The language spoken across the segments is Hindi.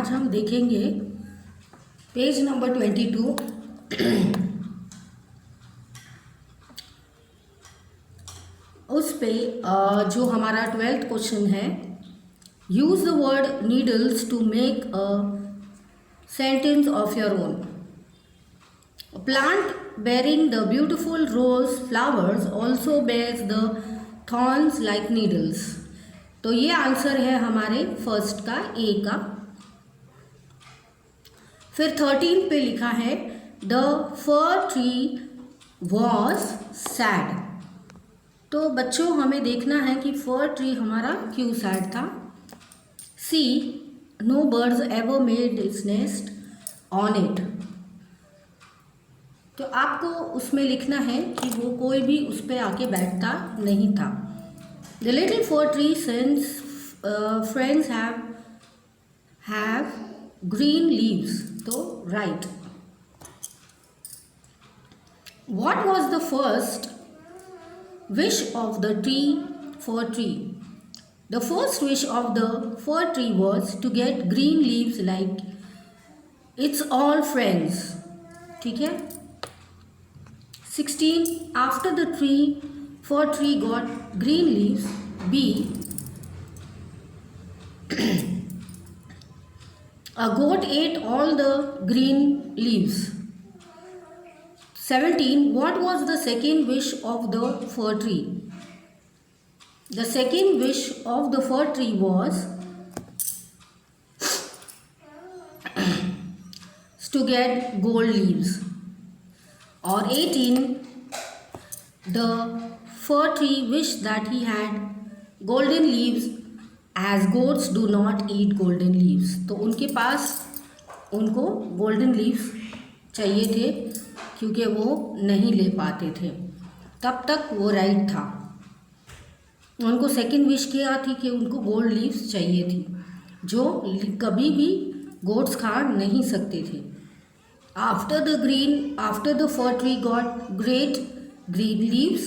आज हम देखेंगे पेज नंबर 22। उस पे जो हमारा 12th क्वेश्चन है, use the word needles to make a sentence of your own. Plant bearing the beautiful rose flowers also bears the thorns like needles। तो ये आंसर है हमारे फर्स्ट का, ए का। फिर 13 पे लिखा है the fir tree was sad. तो बच्चों हमें देखना है कि फर ट्री हमारा क्यों सैड था। See no birds ever made its nest on it. तो आपको उसमें लिखना है कि वो कोई भी उस पर आके बैठता नहीं था। The little fir tree sense friends have green leaves. तो right. What was the first wish of the fir tree? The first wish of the fir tree was to get green leaves like its all friends. ठीक है। 16 after the fir tree got green leaves, B a goat ate all the green leaves। 17 what was the second wish of the fir tree? The second wish of the fir tree was to get gold leaves। और 18 the fir tree wished that he had golden leaves as goats do not eat golden leaves। तो उनके पास उनको गोल्डन लीव्स चाहिए थे क्योंकि वो नहीं ले पाते थे। तब तक वो राइट था। उनको सेकंड विश किया थी कि उनको गोल्ड लीव्स चाहिए थी जो कभी भी गोट्स खा नहीं सकते थे। After the fir tree got great green leaves,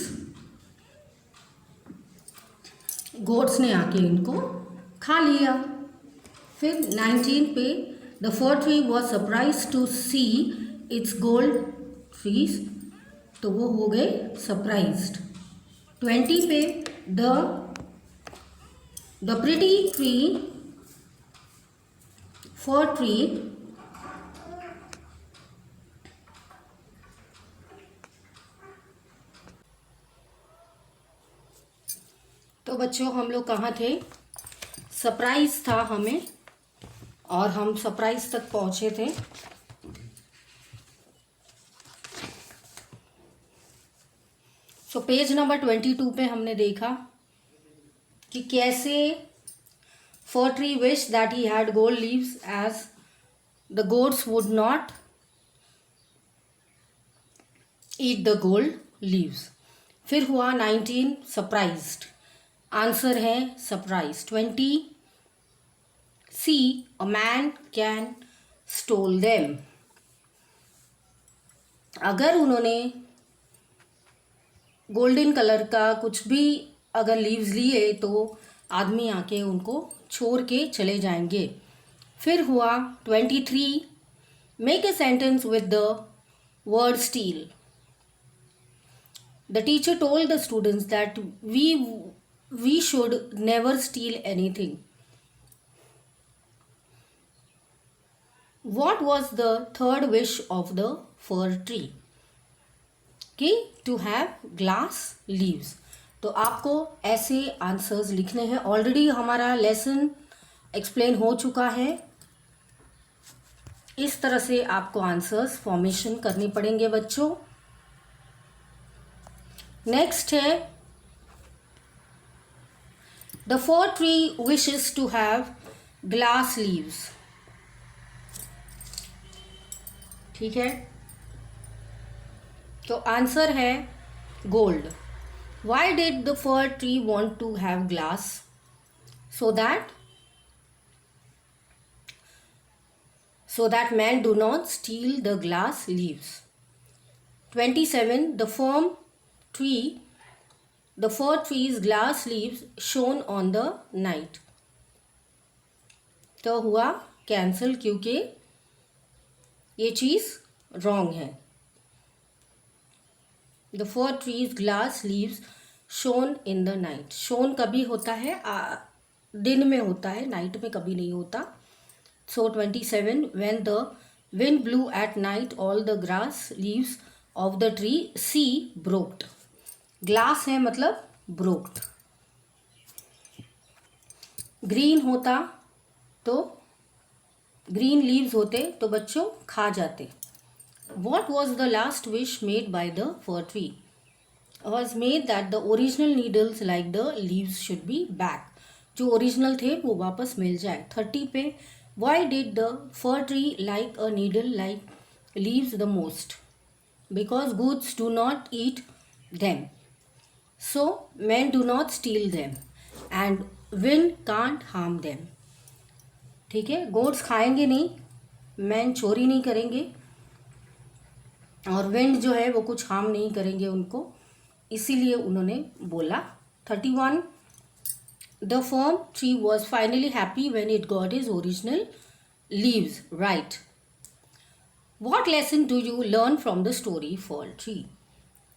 goats ने आके इनको खा लिया। फिर 19 पे the fir tree was surprised to see its gold trees। तो वो हो गए surprised। 20 पे the pretty fir tree तो बच्चों हम लोग कहाँ थे? सरप्राइज था हमें और हम सरप्राइज तक पहुँचे थे। सो पेज नंबर 22 पे हमने देखा कि कैसे fir tree wish that he had gold leaves as the goats would not eat the gold leaves. फिर हुआ 19 सरप्राइज्ड। आंसर है surprise. 20 see a man can stole them. अगर उन्होंने गोल्डन कलर का कुछ भी अगर लीव्स लिए तो आदमी आके उनको छोड़ के चले जाएंगे। फिर हुआ 23 make a sentence with the word steel. The teacher told the students that we should never steal anything। What was the third wish of the fir tree? कि to have glass leaves। तो आपको ऐसे आंसर्स लिखने हैं। ऑलरेडी हमारा लेसन एक्सप्लेन हो चुका है। इस तरह से आपको आंसर्स फॉर्मेशन करने पड़ेंगे बच्चों। नेक्स्ट है The fir tree wishes to have glass leaves। ठीक है। तो आंसर है gold. Why did the fir tree want to have glass? So that men do not steal the glass leaves। 27 The fir tree's glass leaves shone on the night। तो हुआ कैंसिल, क्योंकि ये चीज़ रॉन्ग है। The fir trees glass leaves shone in the night. Shone कभी होता है दिन में होता है, नाइट में कभी नहीं होता। So 27 when the wind blew at night all the grass leaves of the tree see broked. Glass है मतलब ब्रोक्ड। ग्रीन होता तो ग्रीन लीव्स होते तो बच्चों खा जाते। What was the last wish made by the fir tree? Was made that the original needles like the leaves should be back. जो ओरिजिनल थे वो वापस मिल जाए। 30 पे why did the fir tree like a needle like leaves the most? Because goods do not eat them, so men do not steal them and wind can't harm them। ठीक है, गोड्स खाएंगे नहीं, मैन चोरी नहीं करेंगे और विंड जो है वो कुछ हार्म नहीं करेंगे उनको, इसीलिए उन्होंने बोला। 31 the firm tree was finally happy when it got is original leaves, right. What lesson do you learn from the story Fir Tree?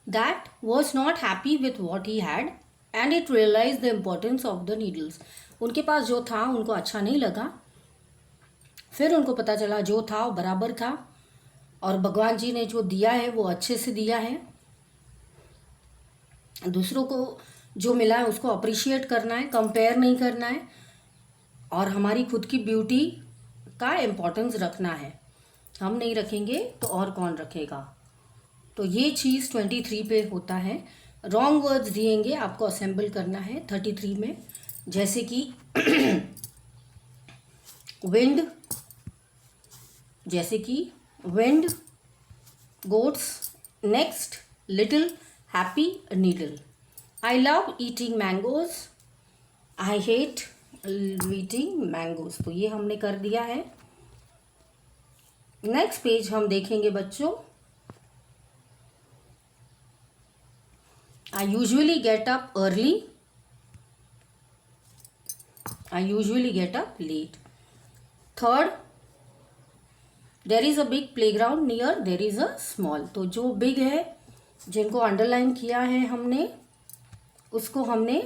That was not happy with what he had and it realized the importance of the needles। उनके पास जो था उनको अच्छा नहीं लगा, फिर उनको पता चला जो था वो बराबर था और भगवान जी ने जो दिया है वो अच्छे से दिया है। दूसरों को जो मिला है उसको अप्रिशिएट करना है, कंपेयर नहीं करना है और हमारी खुद की ब्यूटी का इम्पोर्टेंस रखना है। हम नहीं रखेंगे तो और कौन रखेगा। तो ये चीज़ 23 पे होता है। रॉन्ग वर्ड्स दिएंगे, आपको असेंबल करना है 33 में, जैसे कि विंड, जैसे कि wind, goats, next little, happy, needle. I love eating mangoes, I hate eating mangoes. तो ये हमने कर दिया है। नेक्स्ट पेज हम देखेंगे बच्चों। I usually get up early, I usually get up late. Third, there is a big playground near there is a small. तो जो बिग है, जिनको अंडरलाइन किया है हमने, उसको हमने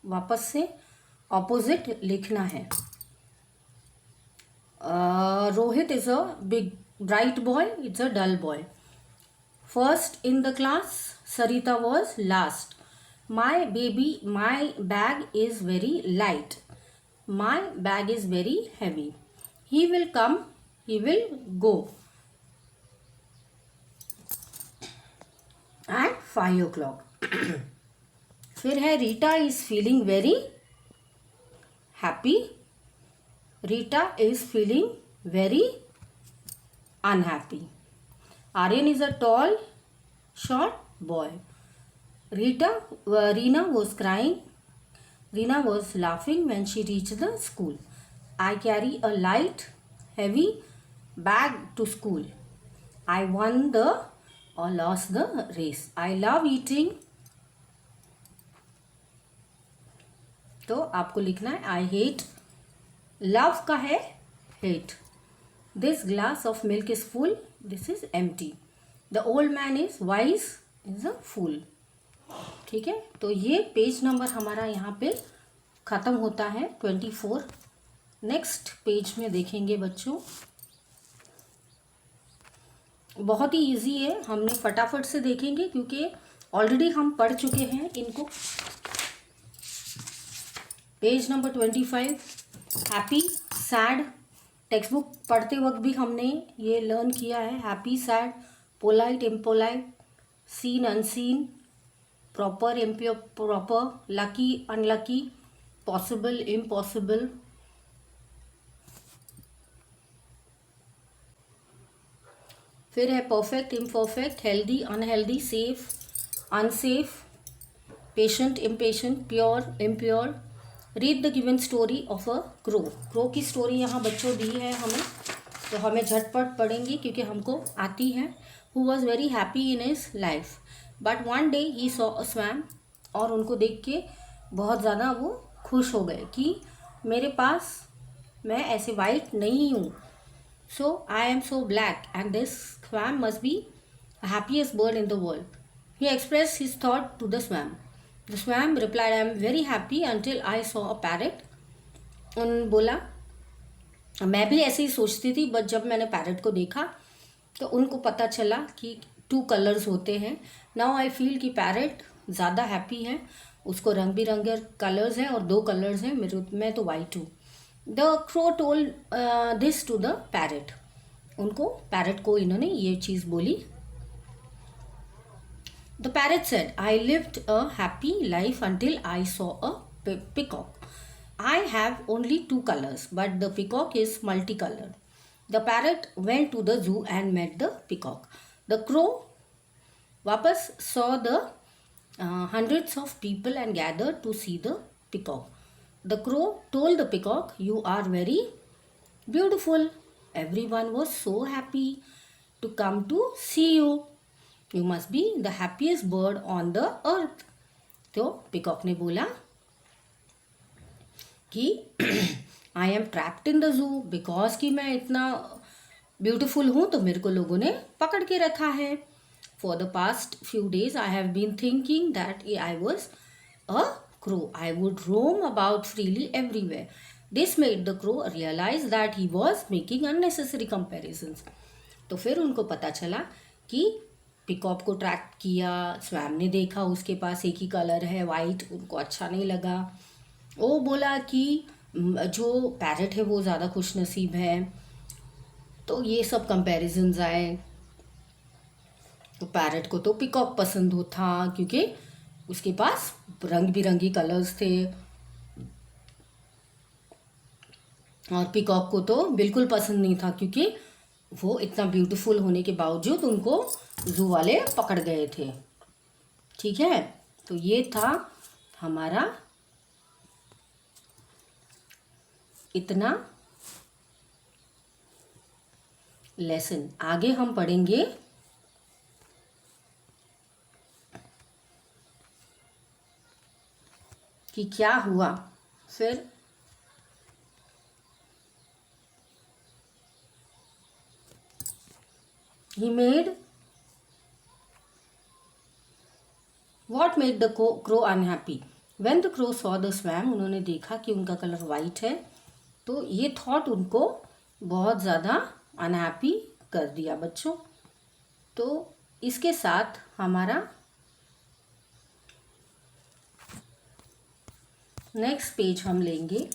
वापस से ऑपोजिट लिखना है। Rohit is a big bright boy, it's a dull boy. First in the class, Sarita was last. My bag is very light. My bag is very heavy. He will come, he will go at 5 o'clock। फिर है Rita is feeling very happy. Rita is feeling very unhappy. Aryan is a tall, short boy. Reena was crying. Reena was laughing when she reached the school. I carry a light, heavy bag to school. I won the or lost the race. I love eating. तो आपको लिखना है I hate। लव का है hate. This glass of milk is full, this is empty. The old man is wise, is a fool. ठीक है, तो ये पेज नंबर हमारा यहाँ पे ख़त्म होता है 24। नेक्स्ट पेज में देखेंगे बच्चों। बहुत ही इजी है, हमने फटाफट से देखेंगे क्योंकि ऑलरेडी हम पढ़ चुके हैं इनको। Page number 25, happy sad. Text book पढ़ते वक्त भी हमने ये लर्न किया है। Happy sad, polite impolite, scene unseen, proper improper, lucky unlucky, possible impossible. फिर है perfect imperfect, healthy unhealthy, safe unsafe, patient impatient, pure impure. Read the given story of a crow. Crow की स्टोरी यहाँ बच्चों दी है हमें, तो हमें झटपट पढ़ेंगे क्योंकि हमको आती है। Who was very happy in his life but one day he saw a swum. और उनको देख के बहुत ज़्यादा वो खुश हो गए कि मैं ऐसे वाइट नहीं हूँ. So I am so black and this swan must be the happiest bird in the world. He expressed his thought to the swan. The swan replied, I am very happy until I saw a parrot. उन बोला मैं भी ऐसे ही सोचती थी, बट जब मैंने पैरट को देखा तो उनको पता चला कि 2 कलर्स होते हैं. नाउ आई फील कि पैरट ज़्यादा हैप्पी है, उसको रंग बिरंगे कलर्स हैं और 2 कलर्स हैं, मैं तो वाइट हूँ. The crow told this to the parrot. उनको पैरट को इन्होंने ये चीज़ बोली. The parrot said, I lived a happy life until I saw a peacock. I have only 2 colors, but the peacock is multicolored. The parrot went to the zoo and met the peacock. The crow वापस saw the hundreds of people and gathered to see the peacock. The crow told the peacock, you are very beautiful. Everyone was so happy to come to see you. You must be the happiest bird on the earth. तो peacock ने बोला कि I am trapped in the zoo because कि मैं इतना ब्यूटिफुल हूँ तो मेरे को लोगों ने पकड़ के रखा है. For the past few days I have been thinking that I was a crow. I would roam about freely everywhere. This made the crow realise that he was making unnecessary comparisons. तो फिर उनको पता चला कि पिकॉक को ट्रैक किया, स्वैम ने देखा उसके पास एक ही कलर है वाइट, उनको अच्छा नहीं लगा. वो बोला कि जो पैरट है वो ज़्यादा खुश नसीब है. तो ये सब कंपैरिजन्स आए. तो पैरट को तो पिकॉक पसंद हो था क्योंकि उसके पास रंग बिरंगी कलर्स थे, और पिकॉक को तो बिल्कुल पसंद नहीं था क्योंकि वो इतना ब्यूटीफुल होने के बावजूद उनको जू वाले पकड़ गए थे. ठीक है, तो ये था हमारा इतना लेसन. आगे हम पढ़ेंगे कि क्या हुआ फिर. He made what made the crow unhappy. When the crow saw the swum, उन्होंने देखा कि उनका कलर वाइट है तो ये थॉट उनको बहुत ज़्यादा अनहैप्पी कर दिया बच्चों. तो इसके साथ हमारा नेक्स्ट पेज हम लेंगे.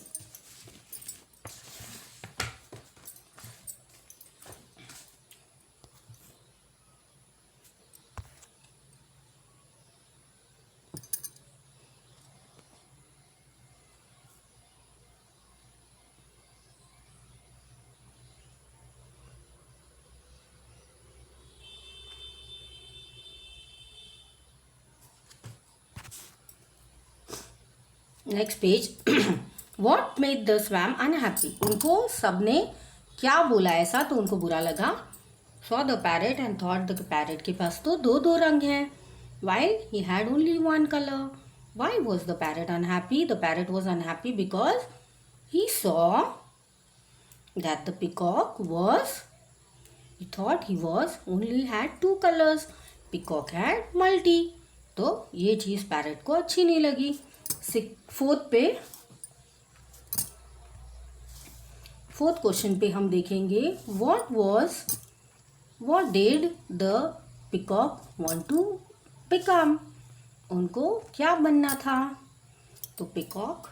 Next page. What made the swum unhappy. उनको सबने क्या बोला ऐसा तो उनको बुरा लगा. Saw the parrot and thought the parrot के पास तो 2 रंग हैं, while he had only 1 color. Why was the parrot unhappy? The parrot was unhappy because he saw that the peacock was, he thought he was only had 2 colors. Peacock had multi. तो ये चीज़ पैरट को अच्छी नहीं लगी. फोर्थ क्वेश्चन पे हम देखेंगे what did the peacock want to become. उनको क्या बनना था. तो peacock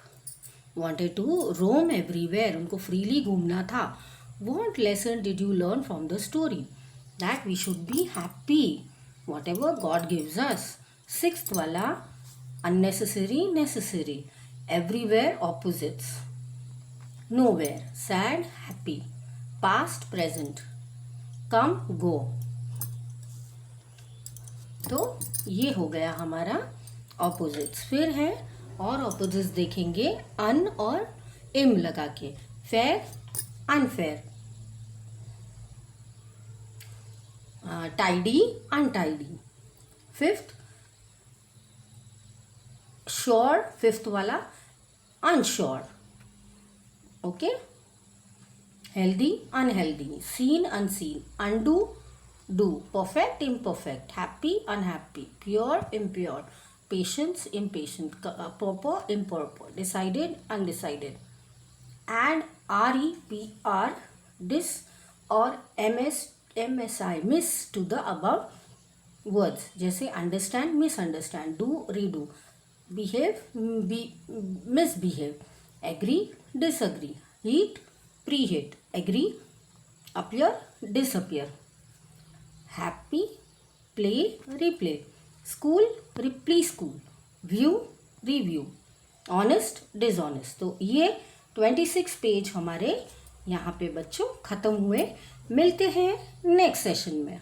wanted to roam everywhere. उनको फ्रीली घूमना था. What lesson did you learn from the story? That we should be happy whatever God gives us. 6th वाला unnecessary necessary. Everywhere opposites. Nowhere sad happy. Past present. Come go. तो ये हो गया हमारा ऑपोजिट्स. फिर है और ऑपोजिट्स देखेंगे अन और इम लगा के. Fair unfair, tidy untidy. 5th sure, 5th वाला unsure. Okay, healthy, unhealthy, seen, unseen, undo, do, perfect, imperfect, happy, unhappy, pure, impure, patience, impatient, proper, improper, decided, undecided. Add REPR, dis or MSI, miss to the above words जैसे understand, misunderstand, do, redo, behave, misbehave, agree, disagree, heat, preheat, agree, appear, disappear, happy, play, replay, school, preschool, view, review, honest, dishonest. तो ये 26 पेज हमारे यहाँ पे बच्चों ख़त्म हुए. मिलते हैं नेक्स्ट सेशन में.